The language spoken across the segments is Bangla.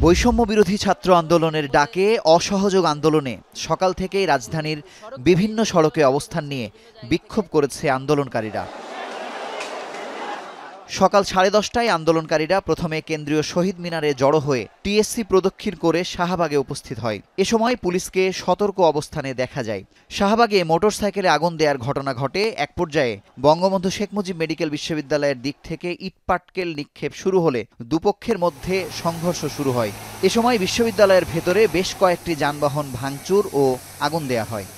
বৈষম্য বিরোধী ছাত্র আন্দোলনের ডাকে অসহযোগ আন্দোলনে সকাল থেকেই রাজধানীর বিভিন্ন সড়কে অবস্থান নিয়ে বিক্ষোভ করেছে আন্দোলনকারীরা। সকাল 10:30টায় আন্দোলনকারীরা প্রথমে কেন্দ্রীয় শহীদ মিনারে জড়ো হয়ে টিএসসি প্রদক্ষিণ করে শাহবাগে উপস্থিত হয়। এ সময় পুলিশকে সতর্ক অবস্থানে দেখা যায়। শাহবাগে মোটরসাইকেলে আগুন দেওয়ার ঘটনা ঘটে। এক পর্যায়ে বঙ্গবন্ধু শেখ মুজিব মেডিকেল বিশ্ববিদ্যালয়ের দিক থেকে ইটপাটকেল নিক্ষেপ শুরু হলে দুপক্ষের মধ্যে সংঘর্ষ শুরু হয়। এ সময় বিশ্ববিদ্যালয়ের ভেতরে বেশ কয়েকটি যানবাহন ভাঙচুর ও আগুন দেয়া হয়।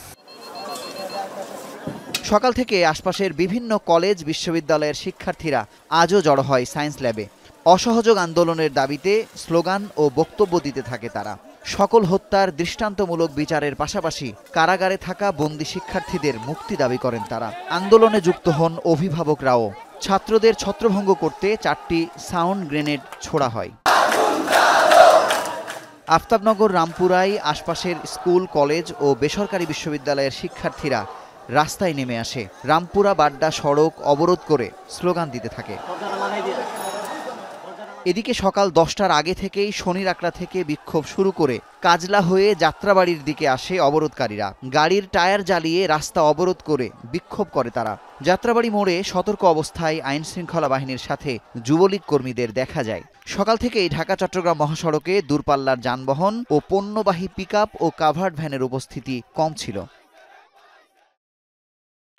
সকাল থেকে আশপাশের বিভিন্ন কলেজ বিশ্ববিদ্যালয়ের শিক্ষার্থীরা আজও জড়ো হয় সায়েন্স ল্যাবে। অসহযোগ আন্দোলনের দাবিতে স্লোগান ও বক্তব্য দিতে থাকে তারা। সকল হত্যার দৃষ্টান্তমূলক বিচারের পাশাপাশি কারাগারে থাকা বন্দী শিক্ষার্থীদের মুক্তি দাবি করেন তারা। আন্দোলনে যুক্ত হন অভিভাবকরাও। ছাত্রদের ছত্রভঙ্গ করতে 4টি সাউন্ড গ্রেনেড ছোড়া হয়। আফতাবনগর, রামপুরায় আশপাশের স্কুল, কলেজ ও বেসরকারি বিশ্ববিদ্যালয়ের শিক্ষার্থীরা রাস্তায় নেমে আসে। রামপুরা বাড্ডা সড়ক অবরোধ করে স্লোগান দিতে থাকে। এদিকে সকাল 10টার আগে থেকেই শনির আকড়া থেকে বিক্ষোভ শুরু করে কাজলা হয়ে যাত্রাবাড়ির দিকে আসে অবরোধকারীরা। গাড়ির টায়ার জ্বালিয়ে রাস্তা অবরোধ করে বিক্ষোভ করে তারা। যাত্রাবাড়ি মোড়ে সতর্ক অবস্থায় আইনশৃঙ্খলা বাহিনীর সাথে যুবলীগ কর্মীদের দেখা যায়। সকাল থেকেই ঢাকা-চট্টগ্রাম মহাসড়কে দূরপাল্লার যানবাহন ও পণ্যবাহী পিকআপ ও কাভার্ড ভ্যানের উপস্থিতি কম ছিল।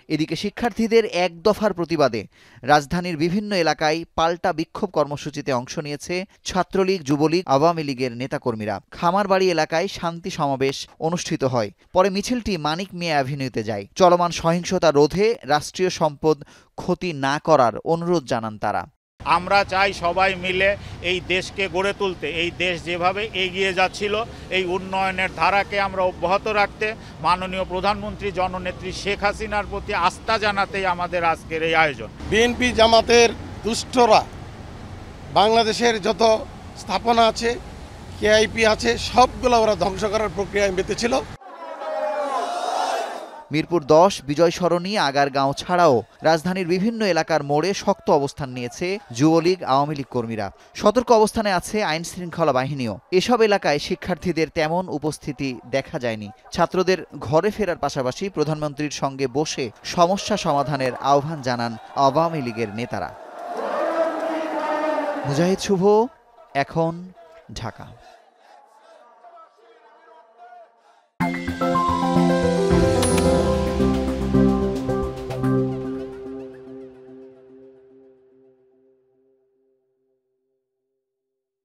এদিকে শিক্ষার্থীদের এক দফার প্রতিবাদে রাজধানীর বিভিন্ন এলাকায় পাল্টা বিক্ষোভ কর্মসূচিতে অংশ নিয়েছে ছাত্রলীগ, যুবলীগ, আওয়ামী লীগের নেতাকর্মীরা। খামারবাড়ি এলাকায় শান্তি সমাবেশ অনুষ্ঠিত হয়। পরে মিছিলটি মানিক মিয়া অ্যাভিনিউতে যায়। চলমান সহিংসতা রোধে রাষ্ট্রীয় সম্পদ ক্ষতি না করার অনুরোধ জানান তারা। আমরা চাই সবাই মিলে এই দেশকে গড়ে তুলতে। এই দেশ যেভাবে এগিয়ে যাচ্ছিল, এই উন্নয়নের ধারাকে আমরা অব্যাহত রাখতে, মাননীয় প্রধানমন্ত্রী জননেত্রী শেখ হাসিনার প্রতি আস্থা জানাতেই আমাদের আজকের এই আয়োজন। বিএনপি জামাতের দুষ্টরা বাংলাদেশের যত স্থাপনা আছে, কেআইপি আছে, সবগুলো ওরা ধ্বংস করার প্রক্রিয়ায় মেতেছিল। মিরপুর 10, বিজয় সরণি, আগারগাঁও ছাড়াও রাজধানীর বিভিন্ন এলাকার মোড়ে শক্ত অবস্থান নিয়েছে যুবলীগ, আওয়ামী লীগ কর্মীরা। সতর্ক অবস্থানে আছে আইনশৃঙ্খলা বাহিনীও। এসব এলাকায় শিক্ষার্থীদের তেমন উপস্থিতি দেখা যায়নি। ছাত্রদের ঘরে ফেরার পাশাপাশি প্রধানমন্ত্রীর সঙ্গে বসে সমস্যা সমাধানের আহ্বান জানান আওয়ামী লীগের নেতারা। মুজাহিদ শুভ, এখন, ঢাকা।